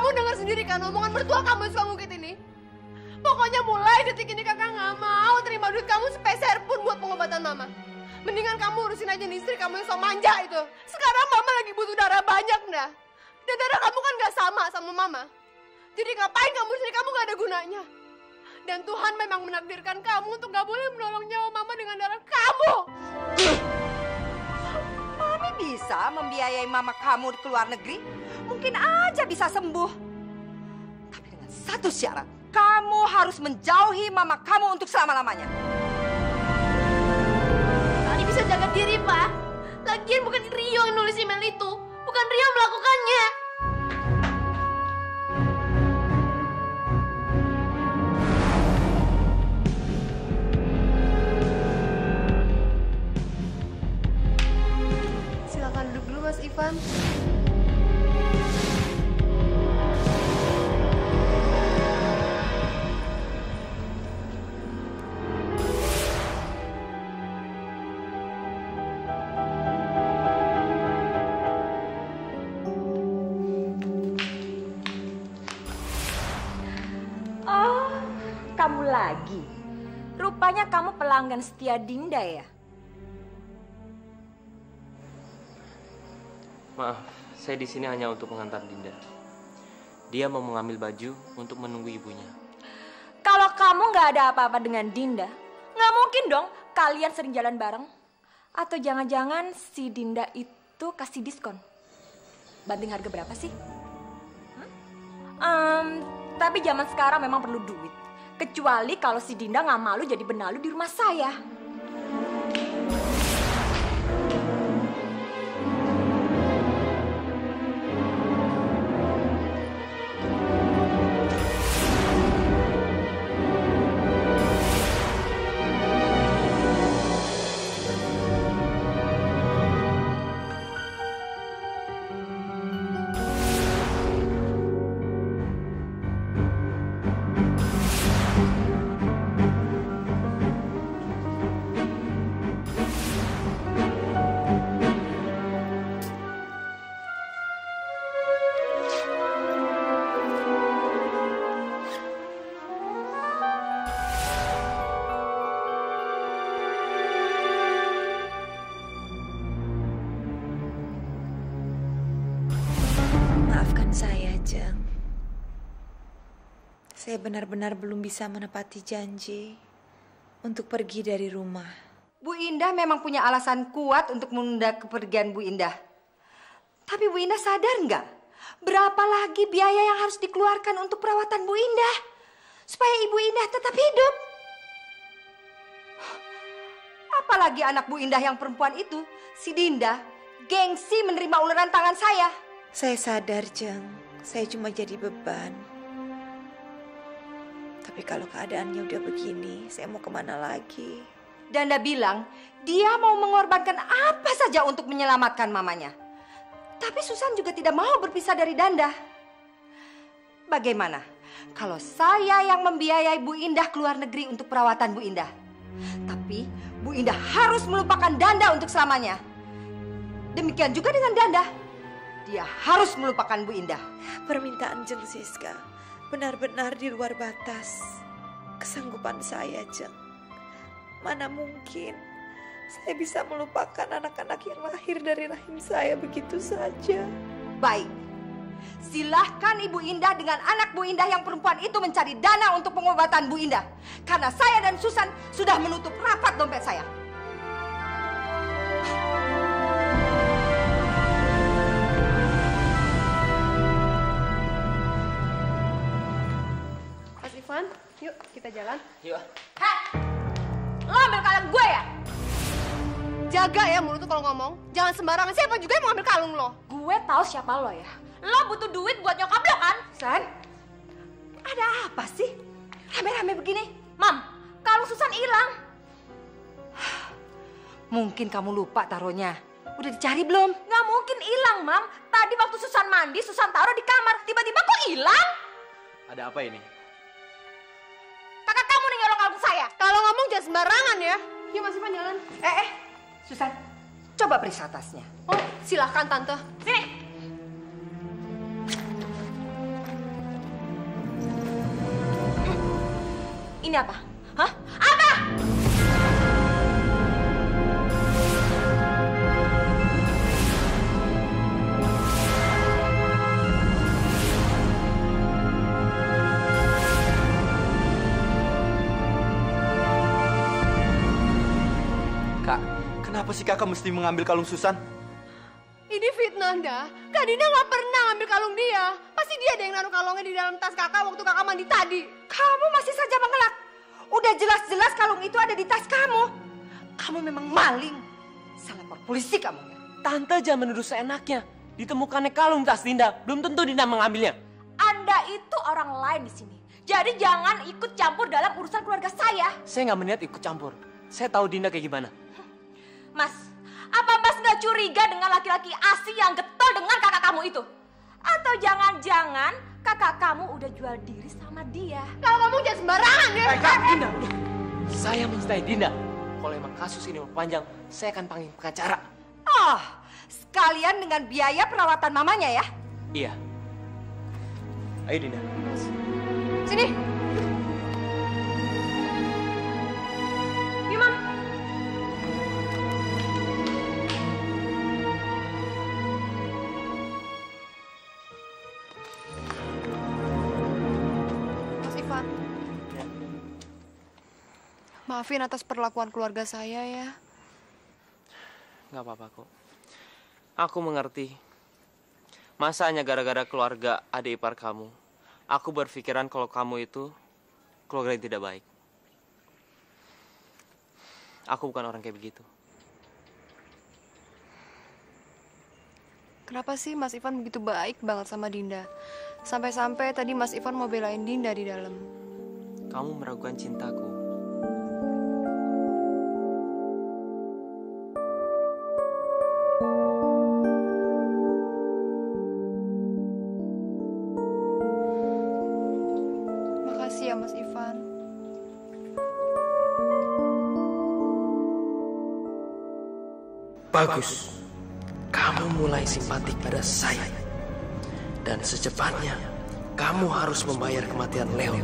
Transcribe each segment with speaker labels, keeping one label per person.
Speaker 1: Kamu dengar sendiri kan omongan mertua kamu suka ngungkit ini? Pokoknya mulai detik ini kakak nggak mau terima duit kamu sepeser pun buat pengobatan mama. Mendingan kamu urusin aja nih istri kamu yang so manja itu. Sekarang mama lagi butuh darah banyak, Nah. Dan darah kamu kan nggak sama mama. Jadi ngapain kamu istri kamu nggak ada gunanya. Dan Tuhan memang menakdirkan kamu untuk nggak boleh menolong nyawa mama dengan darah kamu.
Speaker 2: Mami bisa membiayai mama kamu ke luar negeri. Mungkin aja bisa sembuh. Tapi dengan satu syarat. Kamu harus menjauhi mama kamu untuk selama-lamanya.
Speaker 1: Tadi bisa jaga diri, Pak. Lagian bukan Rio yang nulis email itu. Bukan Rio yang melakukannya. Silakan duduk dulu, Mas Ivan.
Speaker 2: Kamu lagi. Rupanya kamu pelanggan setia Dinda ya?
Speaker 3: Maaf, saya di sini hanya untuk mengantar Dinda. Dia mau mengambil baju untuk menunggu ibunya.
Speaker 2: Kalau kamu nggak ada apa-apa dengan Dinda, nggak mungkin dong kalian sering jalan bareng. Atau jangan-jangan si Dinda itu kasih diskon. Banting harga berapa sih? Tapi zaman sekarang memang perlu duit. Kecuali kalau si Dinda nggak malu jadi benalu di rumah saya.
Speaker 4: Maafkan saya, Jeng. Saya benar-benar belum bisa menepati janji untuk pergi dari rumah.
Speaker 2: Bu Indah memang punya alasan kuat untuk menunda kepergian Bu Indah. Tapi Bu Indah sadar nggak? Berapa lagi biaya yang harus dikeluarkan untuk perawatan Bu Indah? Supaya Ibu Indah tetap hidup. Apalagi anak Bu Indah yang perempuan itu, si Dinda, gengsi menerima uluran tangan saya.
Speaker 4: Saya sadar, Jeng. Saya cuma jadi beban. Tapi kalau keadaannya udah begini, saya mau kemana lagi?
Speaker 2: Danda bilang dia mau mengorbankan apa saja untuk menyelamatkan mamanya. Tapi Susan juga tidak mau berpisah dari Danda. Bagaimana kalau saya yang membiayai Bu Indah ke luar negeri untuk perawatan Bu Indah? Tapi Bu Indah harus melupakan Danda untuk selamanya. Demikian juga dengan Danda. Dia harus melupakan Bu Indah.
Speaker 4: Permintaan Jeng Siska benar-benar di luar batas kesanggupan saya, Jeng. Mana mungkin saya bisa melupakan anak-anak yang lahir dari rahim saya begitu saja.
Speaker 2: Baik, silahkan Ibu Indah dengan anak Bu Indah yang perempuan itu mencari dana untuk pengobatan Bu Indah. Karena saya dan Susan sudah menutup rapat dompet saya.
Speaker 1: Mas Ivan, yuk kita jalan.
Speaker 3: Yuk.
Speaker 2: Heh, lo ambil kalung gue ya?
Speaker 1: Jaga ya mulut tuh kalau ngomong. Jangan sembarangan. Siapa juga yang mau ambil kalung lo?
Speaker 2: Gue tahu siapa lo ya. Lo butuh duit buat nyokap lo kan? San, ada apa sih? Rame-rame begini. Mam, kalung Susan hilang. Mungkin kamu lupa taruhnya. Udah dicari belum? Nggak mungkin hilang, Mam. Tadi waktu Susan mandi, Susan taruh di kamar. Tiba-tiba kok hilang?
Speaker 5: Ada apa ini?
Speaker 2: Kakak kamu nih nyolong kalung saya.
Speaker 1: Kalau ngomong jangan sembarangan ya. Yuk Mas Ivan jalan.
Speaker 2: Susan, coba periksa tasnya.
Speaker 1: Oh, silahkan Tante.
Speaker 2: Sini. sini apa? Hah? Apa?
Speaker 5: Kak, kenapa sih kakak mesti mengambil kalung Susan?
Speaker 1: Ini fitnah, dah. Kak Dinda nggak pernah ngambil kalung dia. Pasti dia ada yang naruh kalungnya di dalam tas kakak waktu kakak mandi tadi.
Speaker 2: Kamu masih saja mengelak. Udah jelas-jelas kalung itu ada di tas kamu. Kamu memang maling. Saya lapor polisi kamu.
Speaker 3: Tante jangan menuduh seenaknya. Ditemukannya kalung tas Dinda, belum tentu Dinda mengambilnya.
Speaker 2: Anda itu orang lain di sini. Jadi jangan ikut campur dalam urusan keluarga saya.
Speaker 3: Saya nggak berniat ikut campur. Saya tahu Dinda kayak gimana.
Speaker 2: Mas, apa Mas nggak curiga dengan laki-laki asing yang getol dengan kakak kamu itu? Atau jangan-jangan kakak kamu udah jual diri sama dia?
Speaker 1: Kalau ngomong jangan sembarangan ya.
Speaker 3: Kak, Dinda, udah. Saya mencintai Dinda. Kalau emang kasus ini mau panjang, saya akan panggil pengacara.
Speaker 2: Oh, sekalian dengan biaya perawatan mamanya ya?
Speaker 3: Iya. Ayo Dinda.
Speaker 1: Sini. Yuk, Mam. Mas Ivan. Maafin atas perlakuan keluarga saya ya.
Speaker 3: Nggak apa-apa kok. Aku mengerti. Masa hanya gara-gara keluarga adik ipar kamu, aku berpikiran kalau kamu itu keluarga yang tidak baik. Aku bukan orang kayak begitu.
Speaker 1: Kenapa sih Mas Ivan begitu baik banget sama Dinda? Sampai-sampai tadi Mas Ivan mau belain Dinda di dalam.
Speaker 3: Kamu meragukan cintaku.
Speaker 1: Makasih ya Mas Ivan.
Speaker 6: Bagus, kamu mulai simpatik pada saya. Dan secepatnya, kamu harus membayar kematian Leo.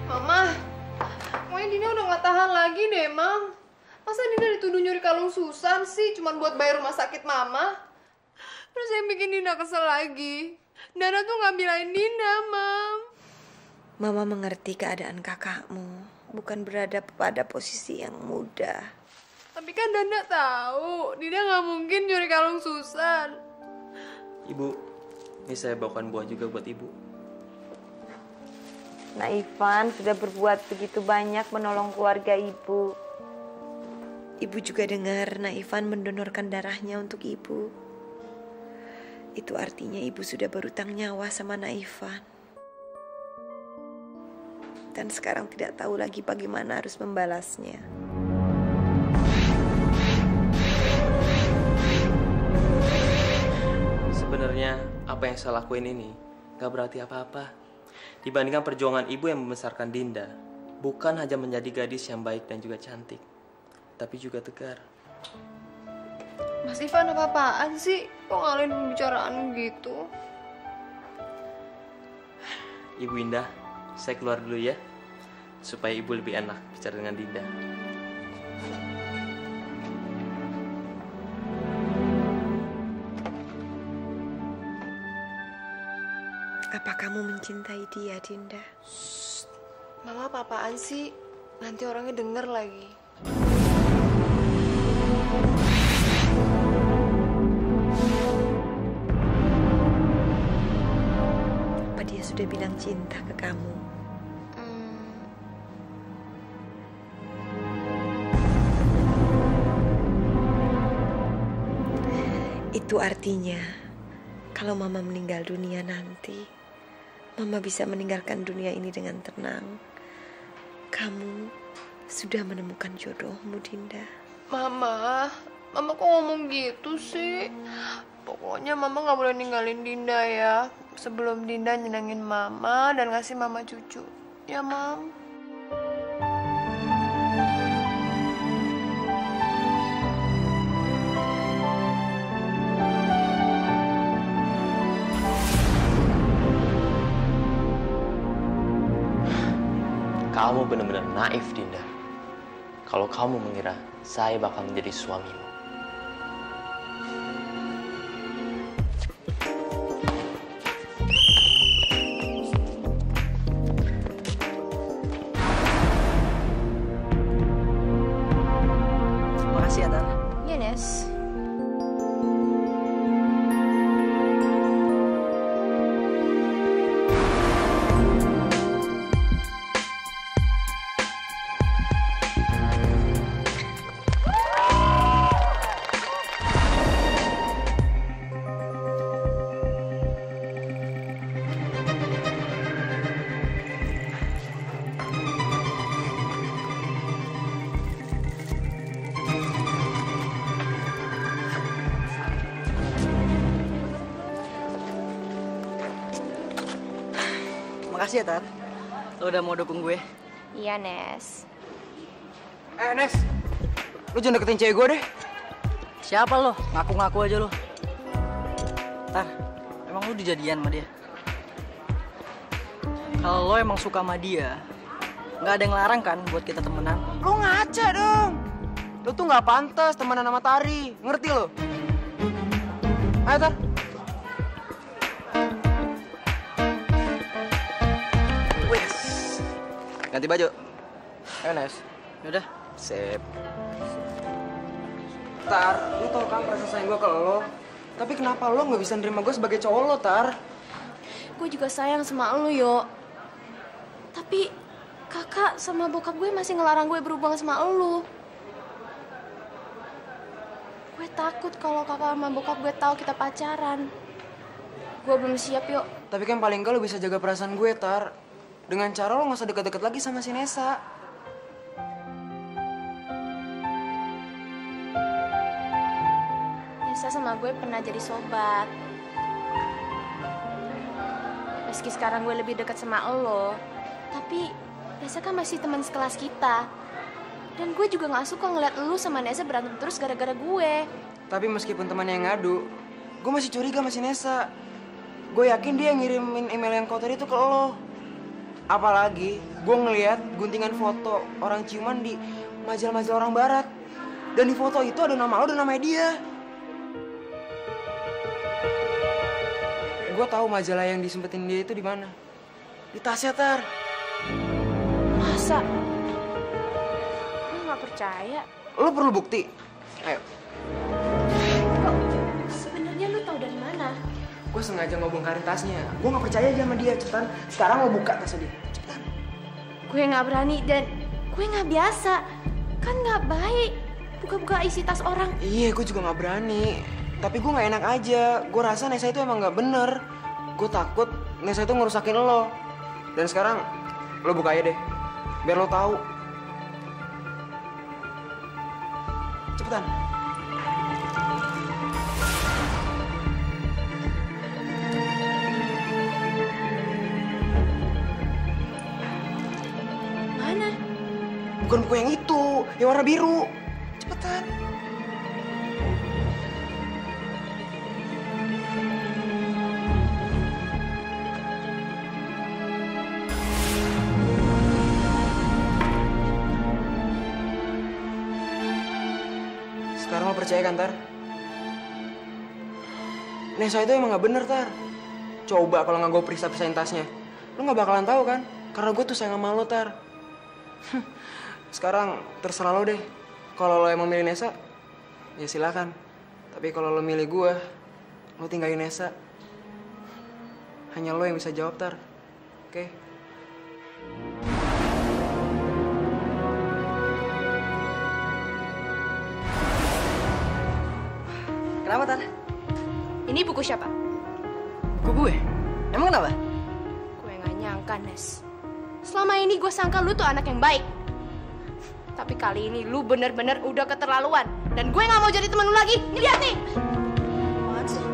Speaker 1: Mama, pokoknya Dinda udah gak tahan lagi deh, Mam. Masa Dinda dituduh nyuri kalung Susan sih, cuma buat bayar rumah sakit Mama? Terus yang bikin Dinda kesel lagi. Dana tuh gak belain Dinda, Mam.
Speaker 4: Mama mengerti keadaan kakakmu, bukan berada pada posisi yang mudah.
Speaker 1: Tapi kan Danda tahu, Dinda gak mungkin nyuri kalung Susan.
Speaker 3: Ibu, ini saya bawakan buah juga buat ibu.
Speaker 4: Nah, Ivan sudah berbuat begitu banyak menolong keluarga ibu. Ibu juga dengar Nah Ivan mendonorkan darahnya untuk ibu. Itu artinya ibu sudah berutang nyawa sama Nah Ivan. Dan sekarang tidak tahu lagi bagaimana harus membalasnya.
Speaker 3: Sebenarnya apa yang saya lakuin ini gak berarti apa-apa. Dibandingkan perjuangan ibu yang membesarkan Dinda, bukan hanya menjadi gadis yang baik dan juga cantik, tapi juga tegar.
Speaker 1: Mas Ivan apa-apaan sih? Kok ngalahin pembicaraan gitu?
Speaker 3: Ibu Indah, saya keluar dulu ya, supaya ibu lebih enak bicara dengan Dinda.
Speaker 4: Apa kamu mencintai dia, Dinda?
Speaker 1: Mama apa-apaan sih? Nanti orangnya denger lagi.
Speaker 4: Apa dia sudah bilang cinta ke kamu? Itu artinya kalau Mama meninggal dunia nanti, Mama bisa meninggalkan dunia ini dengan tenang. Kamu sudah menemukan jodohmu, Dinda.
Speaker 1: Mama kok ngomong gitu sih? Pokoknya Mama gak boleh ninggalin Dinda ya. Sebelum Dinda nyenengin Mama dan ngasih Mama cucu. Ya, Mam?
Speaker 3: Kamu benar-benar naif, Dinda. Kalau kamu mengira saya bakal menjadi suamimu.
Speaker 7: Makasih ya, Tan.
Speaker 1: Iya, Nes.
Speaker 7: Makasih ya, Tar. Lo udah mau dukung gue.
Speaker 1: Iya, Nes.
Speaker 5: Nes, lu jangan deketin cewek gue deh.
Speaker 7: Siapa lo? Ngaku-ngaku aja lo. Tar, emang lu dijadian sama dia? Kalau lo emang suka sama dia, nggak ada yang larang kan buat kita temenan?
Speaker 5: Lu ngaca dong. Lu tuh nggak pantas temenan sama Tari, ngerti lo? Ayo, Tar. Wes. Ganti baju. Ayo, Nes.
Speaker 7: Yaudah.
Speaker 5: Sip. Tar, lu tau kan rasa sayang gue ke lo. Tapi kenapa lo nggak bisa nerima gue sebagai cowok lo, Tar?
Speaker 1: Gue juga sayang sama lu, Yo. Tapi kakak sama bokap gue masih ngelarang gue berhubungan sama lu. Gue takut kalau kakak sama bokap gue tahu kita pacaran. Gue belum siap, Yo.
Speaker 5: Tapi kan paling nggak lo bisa jaga perasaan gue, Tar. Dengan cara lo nggak usah deket-deket lagi sama si Nesa.
Speaker 1: Nesa sama gue pernah jadi sobat. Meski sekarang gue lebih dekat sama lo, tapi Nesa kan masih teman sekelas kita. Dan gue juga gak suka ngeliat lo sama Nesa berantem terus gara-gara gue.
Speaker 5: Tapi meskipun temannya yang ngadu, gue masih curiga sama si Nesa. Gue yakin dia ngirimin email yang kotor itu ke lo. Apalagi gue ngeliat guntingan foto orang ciuman di majalah-majalah orang barat. Dan di foto itu ada nama lo dan nama dia. Gue tahu majalah yang disempetin dia itu di mana. Di tasnya, Tar.
Speaker 1: Masa? Lo gak percaya?
Speaker 5: Lo perlu bukti. Ayo.
Speaker 1: Kok sebenarnya lo tahu dari mana?
Speaker 5: Gue sengaja mau bongkarin tasnya. Gue gak percaya aja sama dia. Cepetan. Sekarang lo buka tasnya dia. Cepetan.
Speaker 1: Gue gak berani dan gue gak biasa. Kan gak baik buka-buka isi tas orang.
Speaker 5: Iya, gue juga gak berani. Tapi gue gak enak aja. Gue rasa Nesa itu emang gak bener. Gue takut Nesa itu ngerusakin lo. Dan sekarang lo buka aja deh. Biar lo tahu. Cepetan.
Speaker 1: Mana?
Speaker 5: Bukan buku yang itu. Yang warna biru. Cepetan. Sekarang lo percaya kan, Tar? Nesa itu emang gak bener, Tar. Coba kalau nggak gue periksa-periksain tasnya. Lo gak bakalan tahu kan? Karena gue tuh sayang sama lo, Tar. Sekarang terserah lo deh. Kalau lo emang milih Nesa, ya silakan. Tapi kalau lo milih gue, lo tinggalin Nesa. Hanya lo yang bisa jawab, Tar. Oke?
Speaker 7: Kenapa, Tar?
Speaker 1: Ini buku siapa?
Speaker 7: Buku gue? Emang kenapa?
Speaker 1: Gue gak nyangka, Nes. Selama ini gue sangka lu tuh anak yang baik. Tapi kali ini lu bener-bener udah keterlaluan. Dan gue gak mau jadi temen lu lagi. Lihat nih.
Speaker 5: Apaan sih?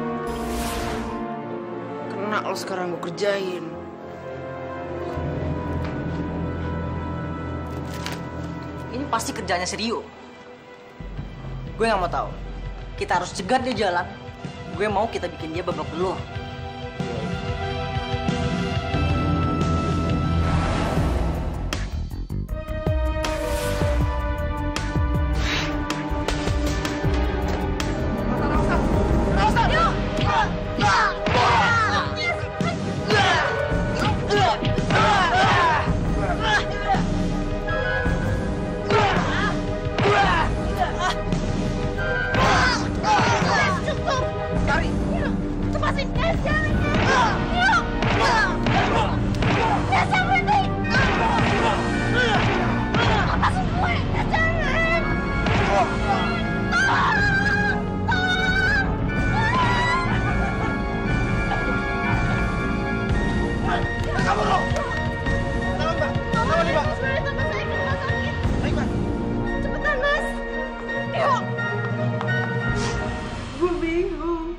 Speaker 5: Kena lo sekarang gue kerjain.
Speaker 7: Ini pasti kerjanya si Rio. Gue nggak mau tahu. Kita harus cegat dia jalan. Gue mau kita bikin dia babak belur.
Speaker 1: Gue bingung.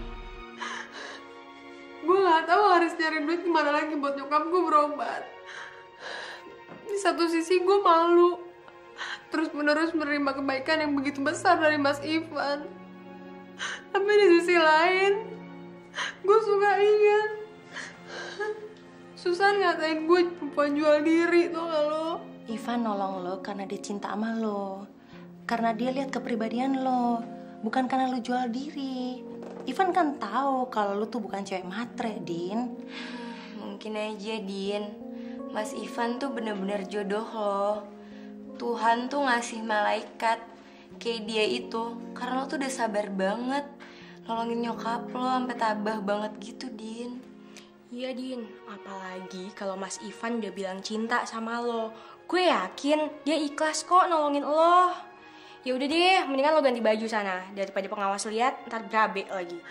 Speaker 1: Gue gak tahu harus nyari duit gimana lagi buat nyokap gue berobat. Di satu sisi gue malu terus-menerus menerima kebaikan yang begitu besar dari Mas Ivan. Tapi di sisi lain, gue suka ingat Susan ngatain gue perempuan jual diri, tau gak lo?
Speaker 8: Ivan nolong lo karena dia cinta sama lo. Karena dia lihat kepribadian lo, bukan karena lo jual diri. Ivan kan tahu kalau lo tuh bukan cewek matre, Din.
Speaker 9: Mungkin aja, Din. Mas Ivan tuh bener-bener jodoh lo. Tuhan tuh ngasih malaikat kayak dia itu karena lo tuh udah sabar banget nolongin nyokap lo sampai tabah banget gitu, Din.
Speaker 10: Iya, Din. Apalagi kalau Mas Ivan udah bilang cinta sama lo. Gue yakin dia ikhlas kok nolongin lo. Ya udah deh, mendingan lo ganti baju sana daripada pengawas lihat ntar berabe lagi.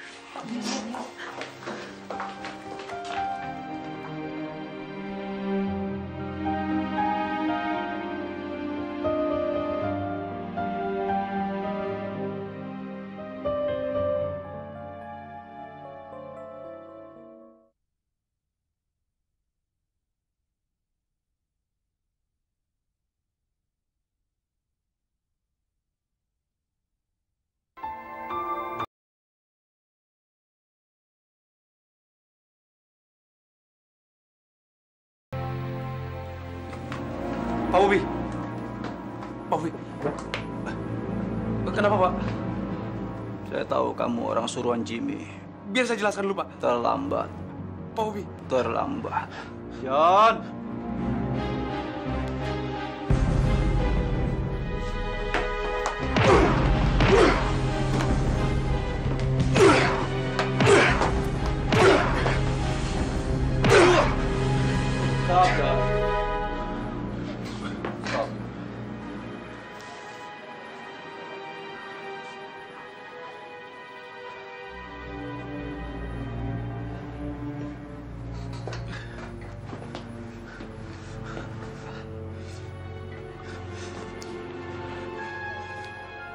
Speaker 11: Pak Bobi. Pak Bobi. Kenapa, Pak?
Speaker 12: Saya tahu kamu orang suruhan Jimmy.
Speaker 11: Biar saya jelaskan dulu, Pak.
Speaker 12: Terlambat.
Speaker 11: Pak Bobi.
Speaker 12: Terlambat.
Speaker 11: John.
Speaker 12: Stop, John. Stop.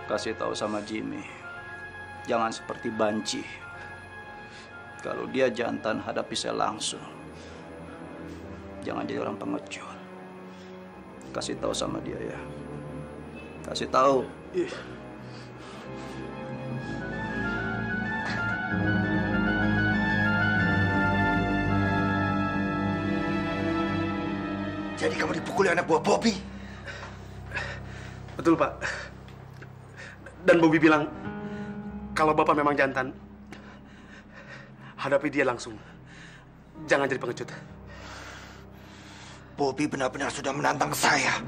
Speaker 12: Kasih tahu sama Jimmy, jangan seperti Banci. Kalau dia jantan, hadapi saya langsung. Jangan jadi orang pengecut. Kasih tahu sama dia ya. Kasih tahu.
Speaker 13: Jadi kamu dipukuli anak buah Bobby?
Speaker 11: Betul, Pak. Dan Bobby bilang, kalau Bapak memang jantan, hadapi dia langsung. Jangan jadi pengecut.
Speaker 13: Bobby benar-benar sudah menantang saya.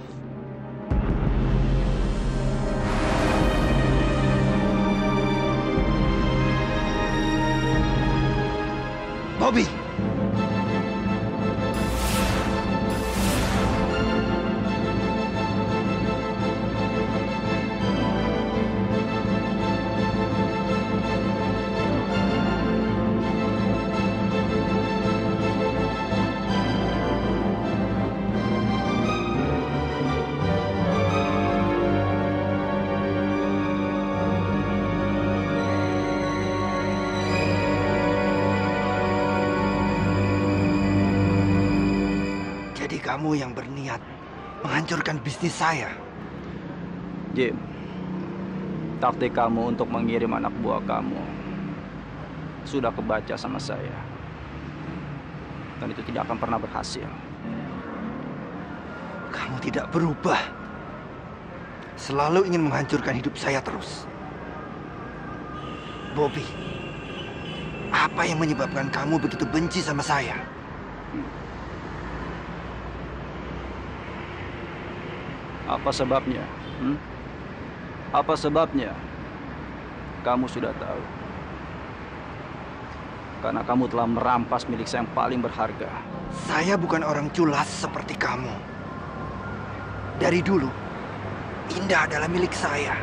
Speaker 13: Bobby! kamu yang berniat menghancurkan bisnis saya.
Speaker 12: Jim, taktik kamu untuk mengirim anak buah kamu sudah kebaca sama saya. Dan itu tidak akan pernah berhasil.
Speaker 13: Kamu tidak berubah. Selalu ingin menghancurkan hidup saya terus. Bobby, apa yang menyebabkan kamu begitu benci sama saya?
Speaker 12: Apa sebabnya? Apa sebabnya? Kamu sudah tahu. Karena kamu telah merampas milik saya yang paling berharga.
Speaker 13: Saya bukan orang culas seperti kamu. Dari dulu, Indah adalah milik saya.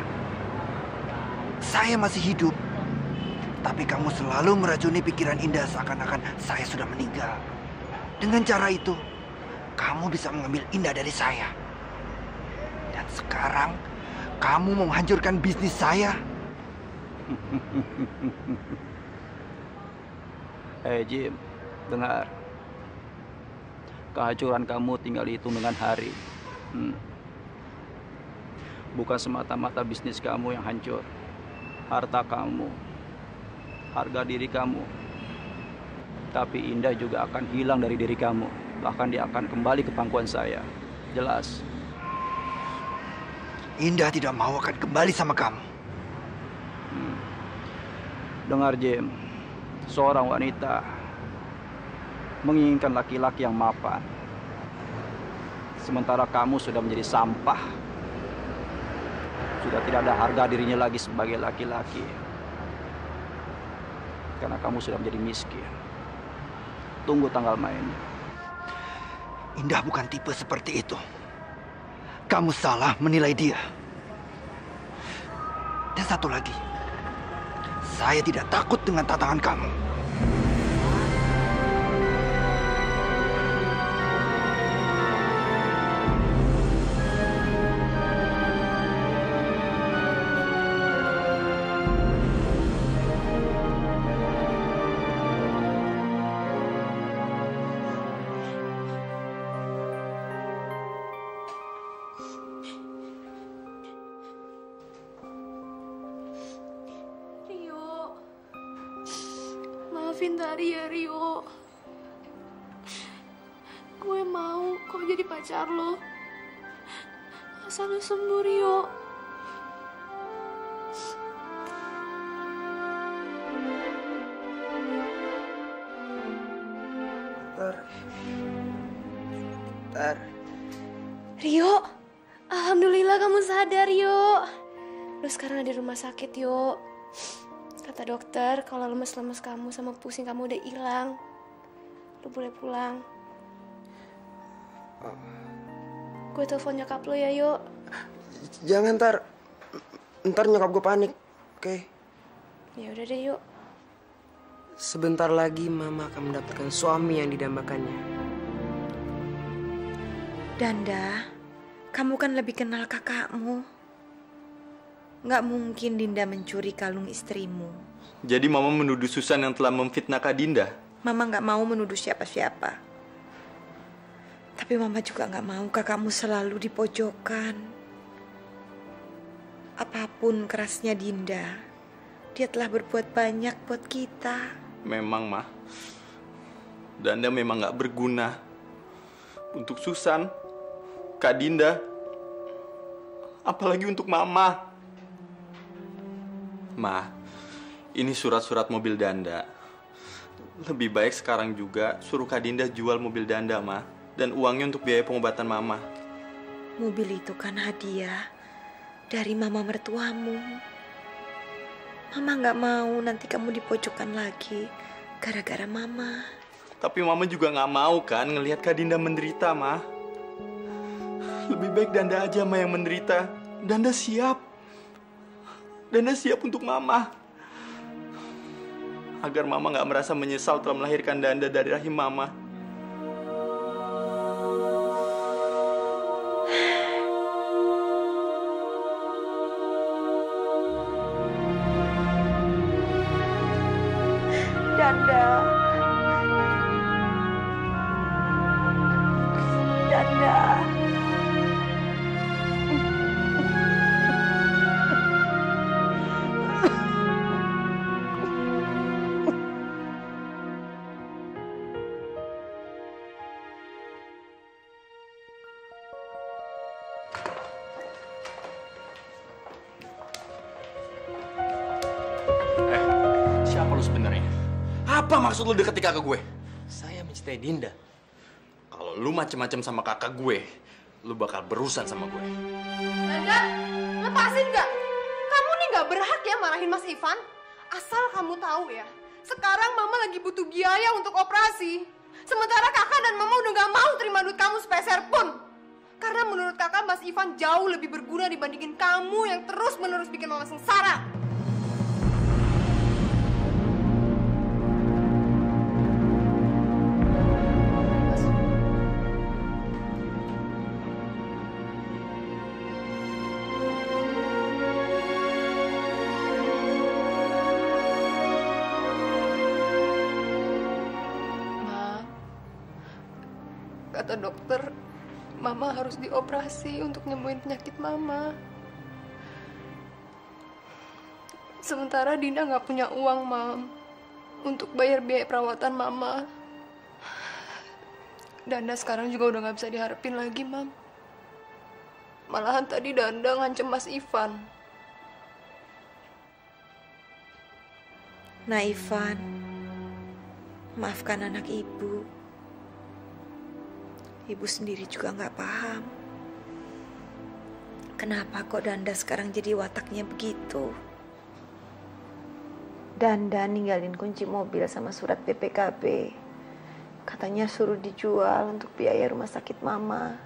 Speaker 13: Saya masih hidup. Tapi kamu selalu meracuni pikiran Indah seakan-akan saya sudah meninggal. Dengan cara itu, kamu bisa mengambil Indah dari saya. Dan sekarang, kamu mau menghancurkan bisnis saya?
Speaker 12: Hei Jim, dengar. Kehancuran kamu tinggal dihitung dengan hari. Bukan semata-mata bisnis kamu yang hancur. Harta kamu, harga diri kamu. Tapi Indah juga akan hilang dari diri kamu. Bahkan dia akan kembali ke pangkuan saya. Jelas?
Speaker 13: Indah tidak mau akan kembali sama kamu.
Speaker 12: Dengar Jim, seorang wanita menginginkan laki-laki yang mapan. Sementara kamu sudah menjadi sampah. Sudah tidak ada harga dirinya lagi sebagai laki-laki. Karena kamu sudah menjadi miskin. Tunggu tanggal mainnya.
Speaker 13: Indah bukan tipe seperti itu. Kamu salah menilai dia. Dan satu lagi, saya tidak takut dengan tantangan kamu.
Speaker 1: Maafin Tari ya, Rio. Gue mau kok jadi pacar lo. Asal lo sembuh, Rio.
Speaker 4: Tar. Rio, alhamdulillah kamu sadar, Rio. Lo sekarang ada di rumah sakit, Yo. Kata dokter, kalau lemes-lemes kamu sama pusing kamu udah hilang. Lo boleh pulang. Gue telepon nyokap lo ya, Yo.
Speaker 5: Jangan, ntar nyokap gue panik, oke?
Speaker 4: Ya udah deh, Yo.
Speaker 5: Sebentar lagi Mama akan mendapatkan suami yang didambakannya.
Speaker 4: Danda, kamu kan lebih kenal kakakmu. Nggak mungkin Dinda mencuri kalung istrimu.
Speaker 14: Jadi Mama menuduh Susan yang telah memfitnah Kak Dinda?
Speaker 4: Mama nggak mau menuduh siapa-siapa. Tapi Mama juga nggak mau kakakmu selalu dipojokkan. Apapun kerasnya Dinda, dia telah berbuat banyak buat kita.
Speaker 14: Memang, Ma. Danda memang nggak berguna. Untuk Susan, Kak Dinda, apalagi untuk Mama. Ma, ini surat-surat mobil Danda. Lebih baik sekarang juga suruh Kak Dinda jual mobil Danda, Ma. Dan uangnya untuk biaya pengobatan Mama.
Speaker 4: Mobil itu kan hadiah dari Mama mertuamu. Mama nggak mau nanti kamu dipojokkan lagi gara-gara Mama.
Speaker 14: Tapi Mama juga nggak mau kan ngelihat Kak Dinda menderita, Ma. Lebih baik Danda aja, Ma, yang menderita. Danda siap. Danda siap untuk Mama. Agar Mama nggak merasa menyesal telah melahirkan Danda dari rahim Mama.
Speaker 4: Danda,
Speaker 14: Apa maksud lu deketi kakak gue?
Speaker 6: Saya mencintai Dinda.
Speaker 14: Kalau lu macem-macem sama kakak gue, lu bakal berurusan sama gue.
Speaker 1: Danda, lepasin nggak? Kamu nih nggak berhak ya marahin Mas Ivan. Asal kamu tahu ya, sekarang Mama lagi butuh biaya untuk operasi. Sementara kakak dan Mama udah nggak mau terima duit kamu sepeser pun. Karena menurut kakak Mas Ivan jauh lebih berguna dibandingin kamu yang terus-menerus bikin Mama sengsara. Kata dokter, Mama harus dioperasi untuk nyembuhin penyakit Mama. Sementara Dinda nggak punya uang, Mam, untuk bayar biaya perawatan Mama. Danda sekarang juga udah nggak bisa diharapin lagi, Mam. Malahan tadi Danda ngancem Mas Ivan.
Speaker 4: Nah, Ivan, maafkan anak ibu. Ibu sendiri juga nggak paham. Kenapa kok Danda sekarang jadi wataknya begitu? Danda ninggalin kunci mobil sama surat BPKB. Katanya suruh dijual untuk biaya rumah sakit Mama.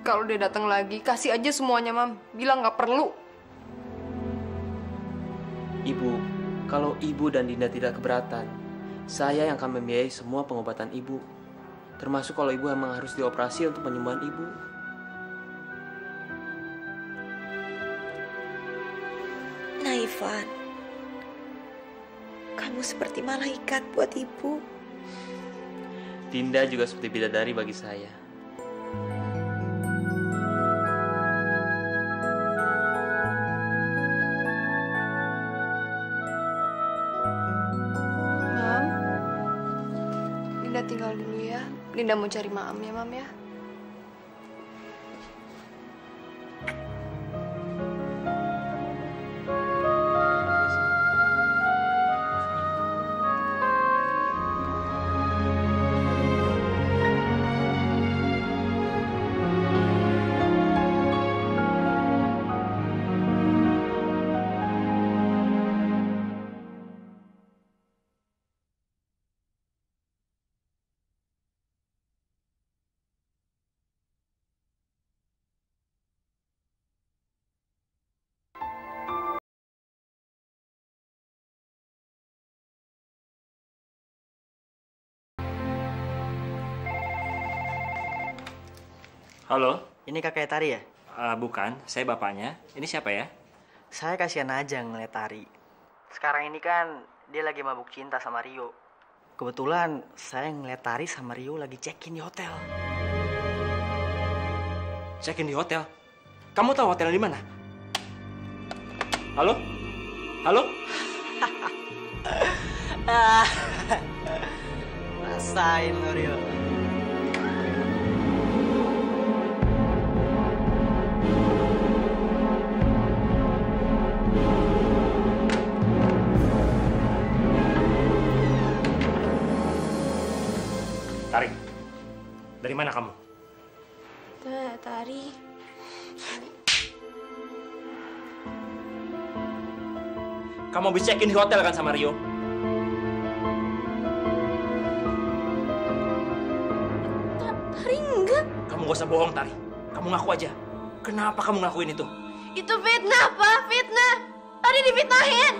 Speaker 1: Kalau dia datang lagi, kasih aja semuanya, Mam. Bilang nggak perlu.
Speaker 3: Ibu, kalau Ibu dan Dinda tidak keberatan, saya yang akan membiayai semua pengobatan Ibu. Termasuk kalau Ibu emang harus dioperasi untuk penyembuhan Ibu.
Speaker 4: Nah, Ivan, kamu seperti malaikat buat Ibu.
Speaker 3: Dinda juga seperti bidadari bagi saya.
Speaker 1: Tinggal dulu ya. Dinda mau cari Mam ya, Mam ya.
Speaker 15: Halo?
Speaker 7: Ini kakek Tari ya?
Speaker 15: Bukan, saya bapaknya. Ini siapa ya?
Speaker 7: Saya kasihan aja ngeliat Tari. Sekarang ini kan dia lagi mabuk cinta sama Rio. Kebetulan saya ngeliat Tari sama Rio lagi check-in di hotel.
Speaker 15: Check-in di hotel? Kamu tahu hotel di mana? Halo? Halo?
Speaker 7: Rasain lo, Rio.
Speaker 15: Tari, dari mana kamu?
Speaker 10: Tari.
Speaker 15: Kamu habis check-in di hotel kan sama Rio?
Speaker 10: Tari enggak.
Speaker 15: Kamu gak usah bohong, Tari. Kamu ngaku aja. Kenapa kamu ngakuin itu?
Speaker 1: Itu fitnah, Pak. Fitnah. Tadi difitnahin.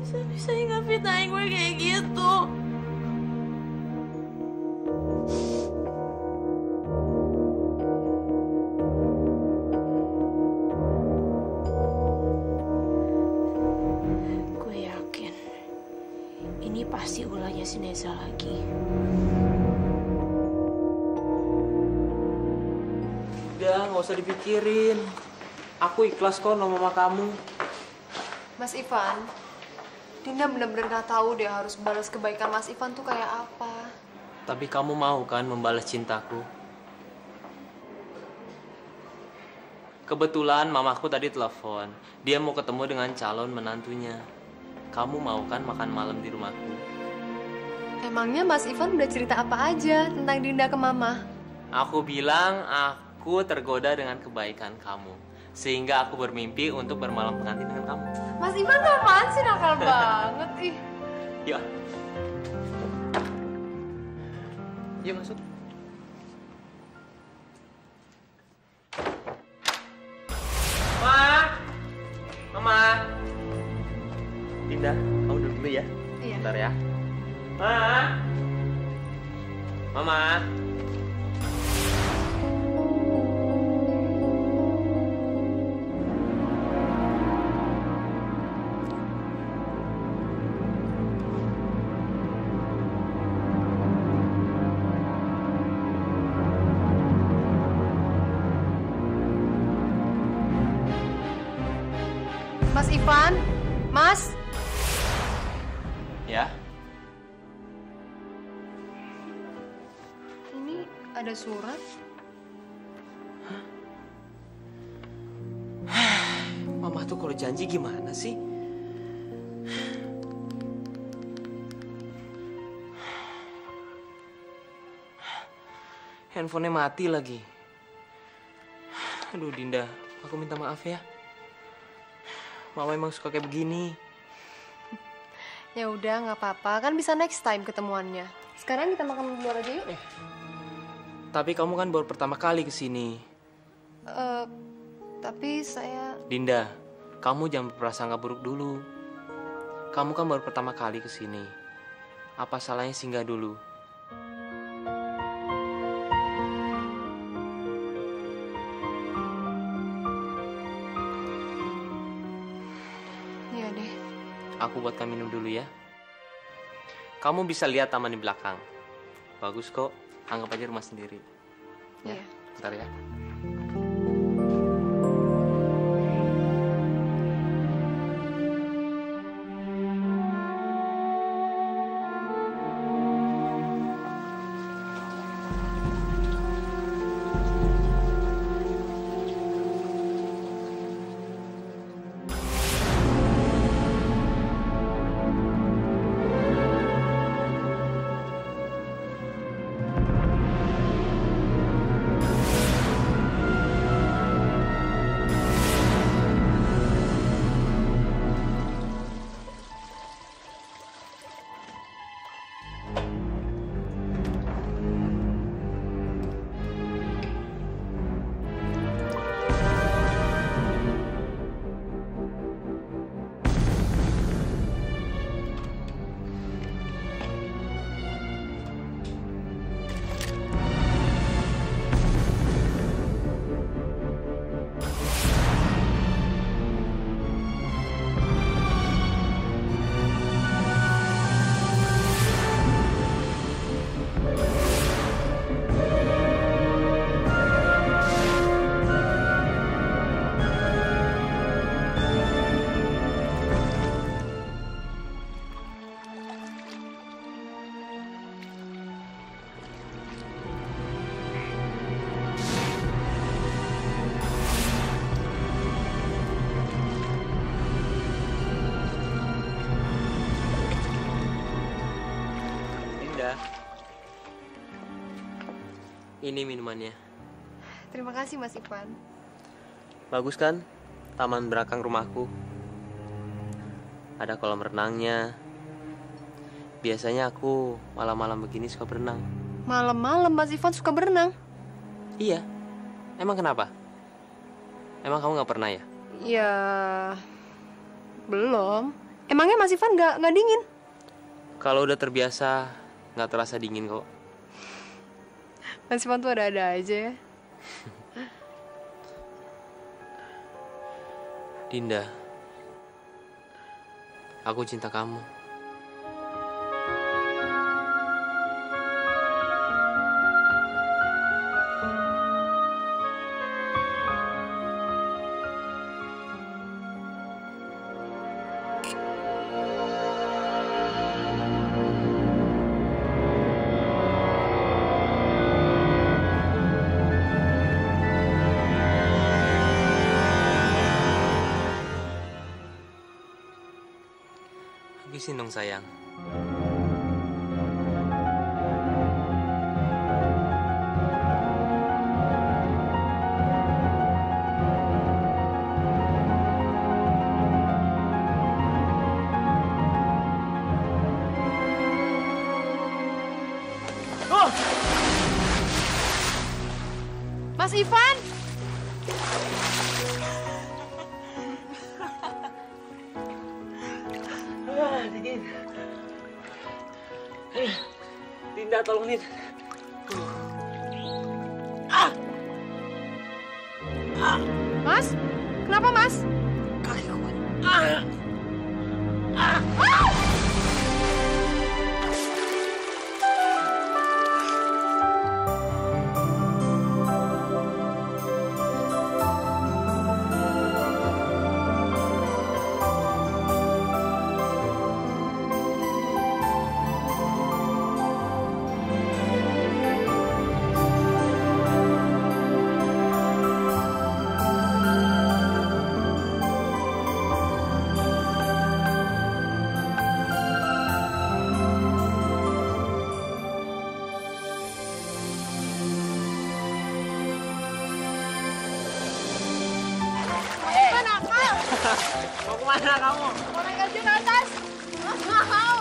Speaker 10: Bisa-bisanya nggak fitnahin gue kayak gitu. Gue yakin ini pasti ulahnya si Neza lagi.
Speaker 3: Udah, nggak usah dipikirin. Aku ikhlas kok sama mama kamu.
Speaker 1: Mas Ivan, Dinda bener-bener gak tahu deh harus balas kebaikan Mas Ivan tuh kayak apa.
Speaker 3: Tapi kamu mau kan membalas cintaku? Kebetulan mamaku tadi telepon. Dia mau ketemu dengan calon menantunya. Kamu mau kan makan malam di rumahku?
Speaker 1: Emangnya Mas Ivan udah cerita apa aja tentang Dinda ke Mama?
Speaker 3: Aku bilang aku tergoda dengan kebaikan kamu. Sehingga aku bermimpi untuk bermalam pengantin dengan kamu.
Speaker 1: Mas Ivan tuh apaan sih, nakal banget ih.
Speaker 3: Yuk. Yuk masuk. Mama. Dinda, kamu duduk dulu ya.
Speaker 1: Iya.
Speaker 3: Bentar ya. Mama.
Speaker 1: Mas Ivan, Mas.
Speaker 3: Ya.
Speaker 1: Ini ada surat.
Speaker 3: Mama tuh kalau janji gimana sih? Handphonenya mati lagi. Aduh Dinda, aku minta maaf ya. Mama emang suka kayak begini.
Speaker 1: Ya udah, nggak apa-apa. Kan bisa next time ketemuannya. Sekarang kita makan di luar aja yuk.
Speaker 3: Tapi kamu kan baru pertama kali kesini.
Speaker 1: Tapi saya...
Speaker 3: Dinda, kamu jangan berprasangka buruk dulu. Kamu kan baru pertama kali kesini. Apa salahnya singgah dulu?
Speaker 1: Iya deh.
Speaker 3: Aku buatkan minum dulu ya. Kamu bisa lihat taman di belakang. Bagus kok. Anggap aja rumah sendiri. Ya,
Speaker 1: Iya.
Speaker 3: bentar ya. Ini minumannya.
Speaker 1: Terima kasih Mas Ivan.
Speaker 3: Bagus kan? Taman belakang rumahku. Ada kolam renangnya. Biasanya aku malam-malam begini suka berenang.
Speaker 1: Malam-malam Mas Ivan suka berenang?
Speaker 3: Iya. Emang kenapa? Emang kamu nggak pernah ya?
Speaker 1: Ya, belum. Emangnya Mas Ivan nggak dingin?
Speaker 3: Kalau udah terbiasa, nggak terasa dingin kok.
Speaker 1: Mas Ivan tuh ada-ada aja ya.
Speaker 3: Dinda, aku cinta kamu. Habisin dong sayang.
Speaker 1: Mas Ivan!
Speaker 3: Dingin. Dinda, tolongin.
Speaker 1: Mas? Kenapa, Mas?
Speaker 3: Kaki gue. Mau kemana kamu?
Speaker 1: Mau naik aja ke atas. Mau.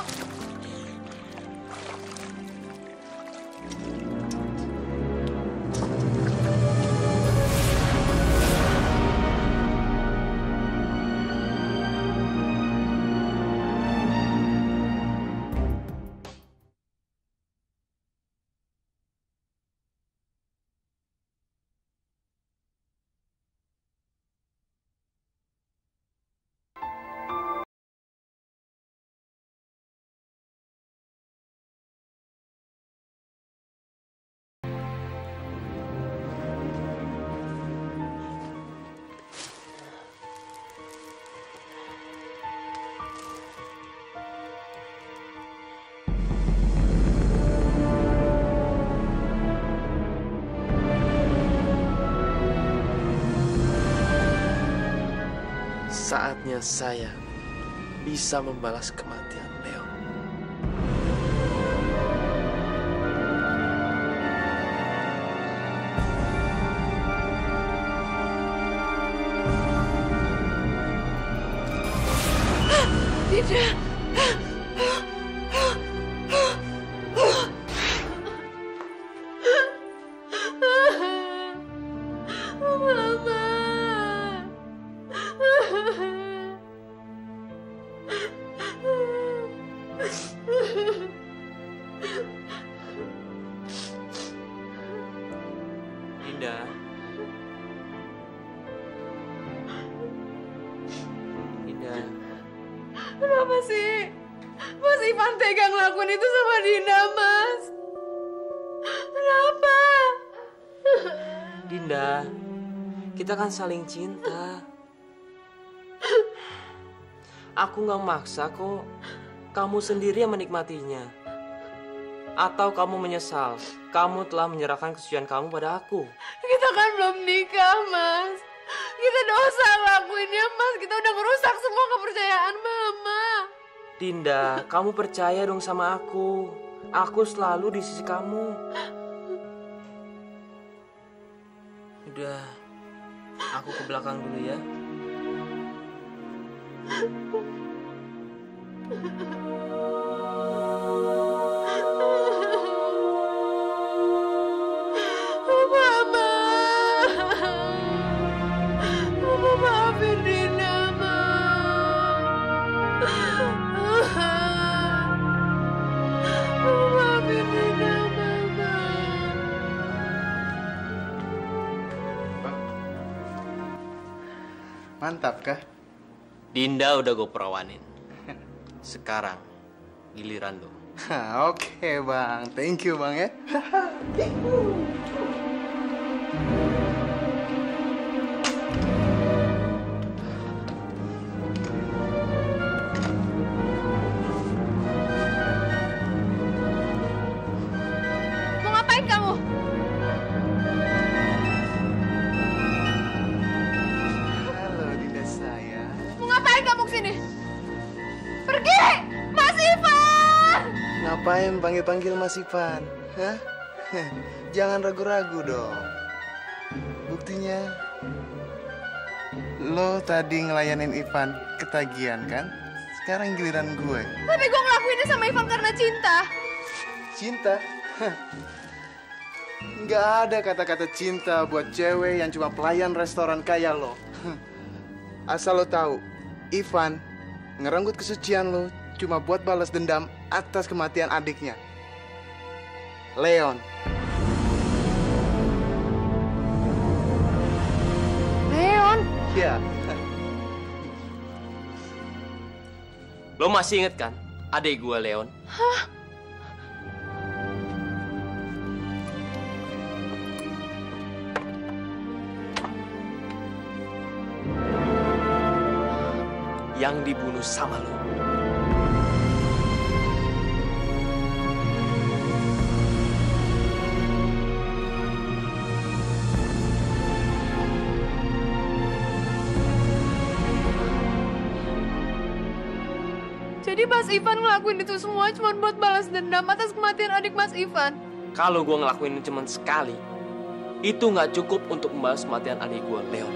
Speaker 6: Saatnya saya bisa membalas kematian Leo.
Speaker 1: Tidak.
Speaker 3: Dinda. Dinda.
Speaker 1: Kenapa sih? Mas Ivan tega ngelakuin itu sama Dinda, Mas. Kenapa?
Speaker 3: Dinda, kita kan saling cinta. Aku nggak maksa kok. Kamu sendiri yang menikmatinya. Atau kamu menyesal, kamu telah menyerahkan kesucian kamu pada aku.
Speaker 1: Kita kan belum nikah, Mas. Kita dosa ngelakuinnya, Mas. Kita udah ngerusak semua kepercayaan Mama.
Speaker 3: Dinda, kamu percaya dong sama aku. Aku selalu di sisi kamu. Udah, aku ke belakang dulu ya.
Speaker 1: Mama. Mama maafin Dinda, Ma. Mama maafin Dinda, Mama.
Speaker 14: Mantap kah?
Speaker 3: Dinda udah gue perawanin. Sekarang giliran lo.
Speaker 14: Oke bang, thank you bang ya.
Speaker 1: Mau ngapain kamu?
Speaker 14: Halo Dinda saya.
Speaker 1: Mau ngapain kamu kesini? Pergi! Mati!
Speaker 16: Ngapain panggil-panggil Mas Ivan? Hah? Jangan ragu-ragu dong. Buktinya, lo tadi ngelayanin Ivan ketagihan kan? Sekarang giliran gue.
Speaker 1: Tapi gue ngelakuinnya sama Ivan karena cinta.
Speaker 16: Cinta? Nggak ada kata-kata cinta buat cewek yang cuma pelayan restoran kayak lo. Asal lo tahu, Ivan ngerenggut kesucian lo cuma buat balas dendam atas kematian adiknya, Leon.
Speaker 1: Leon?
Speaker 16: Iya.
Speaker 3: Lo masih inget kan adik gue Leon?
Speaker 1: Hah?
Speaker 3: Yang dibunuh sama lo.
Speaker 1: Jadi Mas Ivan ngelakuin itu semua cuma buat balas dendam atas kematian adik Mas Ivan.
Speaker 3: Kalau gue ngelakuin cuma sekali, itu nggak cukup untuk membalas kematian adik gue Leon.